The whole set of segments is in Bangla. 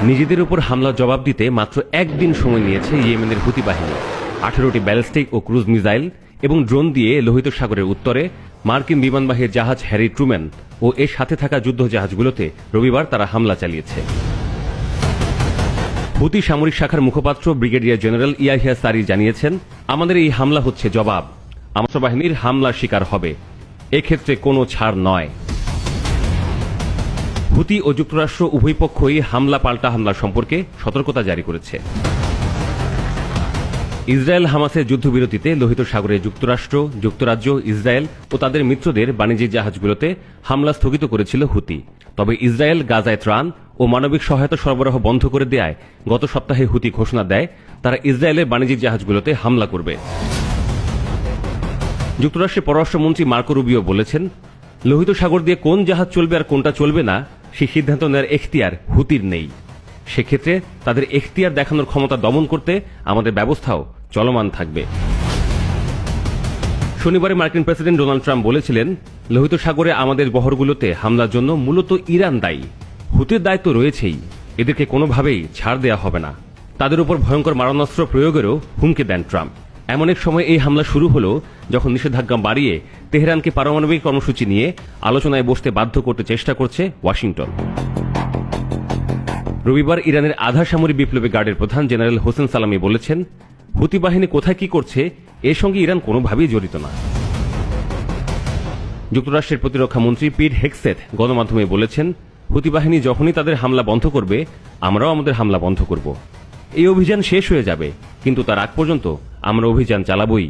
নিজেদের উপর হামলার জবাব দিতে মাত্র একদিন সময় নিয়েছে ইয়েমেনের হুতি বাহিনী। 18টি ব্যালিস্টিক ও ক্রুজ মিসাইল এবং ড্রোন দিয়ে লোহিত সাগরের উত্তরে মার্কিন বিমানবাহী জাহাজ হ্যারি ট্রুম্যান ও এর সাথে থাকা যুদ্ধ জাহাজগুলোতে রবিবার তারা হামলা চালিয়েছে। হুতি সামরিক শাখার মুখপাত্র ব্রিগেডিয়ার জেনারেল ইয়াহিয়া সারি জানিয়েছেন, আমাদের এই হামলা হচ্ছে জবাব, আমার বাহিনীর হামলার শিকার হবে, এক্ষেত্রে কোনো ছাড় নয়। হুতি ও যুক্তরাষ্ট্র উভয় পক্ষই হামলা পাল্টা হামলা সম্পর্কে সতর্কতা জারি করেছে। ইসরায়েল হামাসের যুদ্ধবিরতিতে লোহিত সাগরে যুক্তরাষ্ট্র, যুক্তরাজ্য, ইসরায়েল ও তাদের মিত্রদের বাণিজ্যিক জাহাজগুলোতে হামলা স্থগিত করেছিল হুতি। তবে ইসরায়েল গাজায় ত্রাণ ও মানবিক সহায়তা সরবরাহ বন্ধ করে দেয়ায় গত সপ্তাহে হুতি ঘোষণা দেয় তারা ইসরায়েলের বাণিজ্যিক জাহাজগুলোতে হামলা করবে। যুক্তরাষ্ট্রের পররাষ্ট্রমন্ত্রী মার্কো রুবিও বলেছেন, লোহিত সাগর দিয়ে কোন জাহাজ চলবে আর কোনটা চলবে না সেই সিদ্ধান্ত নেওয়ার এখতিয়ার হুতির নেই। সেক্ষেত্রে তাদের এখতিয়ার দেখানোর ক্ষমতা দমন করতে আমাদের ব্যবস্থাও চলমান থাকবে। শনিবারে মার্কিন প্রেসিডেন্ট ডোনাল্ড ট্রাম্প বলেছিলেন, লোহিত সাগরে আমাদের বহরগুলোতে হামলার জন্য মূলত ইরান দায়ী, হুতির দায়িত্ব রয়েছেই, এদেরকে কোনোভাবেই ছাড় দেয়া হবে না। তাদের উপর ভয়ঙ্কর মারণাস্ত্র প্রয়োগেরও হুমকি দেন ট্রাম্প। এমন এক সময় এই হামলা শুরু হলো যখন নিষেধাজ্ঞা বাড়িয়ে তেহরানকে পারমাণবিক কর্মসূচি নিয়ে আলোচনায় বসতে বাধ্য করতে চেষ্টা করছে ওয়াশিংটন। রবিবার ইরানের আধা সামরিক বিপ্লবী গার্ডের প্রধান জেনারেল হোসেন সালামি বলেছেন, হুতি বাহিনী কোথায় কি করছে এর সঙ্গে ইরান কোনোভাবেই জড়িত না। যুক্তরাষ্ট্রের প্রতিরক্ষা মন্ত্রী পিট হেগসেথ গণমাধ্যমে বলেছেন, হুতি বাহিনী যখনই তাদের হামলা বন্ধ করবে আমরাও আমাদের হামলা বন্ধ করব। এই অভিযান শেষ হয়ে যাবে, কিন্তু তার আগ পর্যন্ত আমরা অভিযান চালাবই।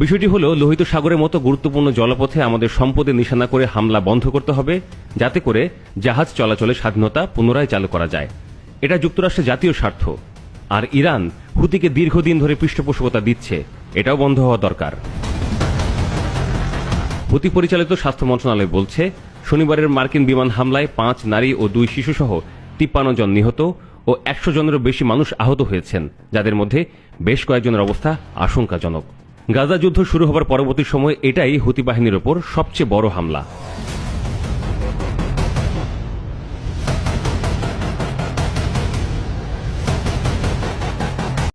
বিষয়টি হল, লোহিত সাগরের মতো গুরুত্বপূর্ণ জলপথে আমাদের সম্পদের নিশানা করে হামলা বন্ধ করতে হবে, যাতে করে জাহাজ চলাচলের স্বাধীনতা পুনরায় চালু করা যায়। এটা যুক্তরাষ্ট্রের জাতীয় স্বার্থ। আর ইরান হুতিকে দীর্ঘদিন ধরে পৃষ্ঠপোষকতা দিচ্ছে, এটাও বন্ধ হওয়া দরকার। হুতি পরিচালিত স্বাস্থ্য মন্ত্রণালয় বলছে, শনিবারের মার্কিন বিমান হামলায় 5 নারী ও 2 শিশুসহ 53 জন নিহত ও 100 জনেরও বেশি মানুষ আহত হয়েছেন, যাদের মধ্যে বেশ কয়েকজনের অবস্থা আশঙ্কাজনক। গাজা যুদ্ধ শুরু হবার পরবর্তী সময় এটাই হুতি বাহিনীর ওপর সবচেয়ে বড় হামলা।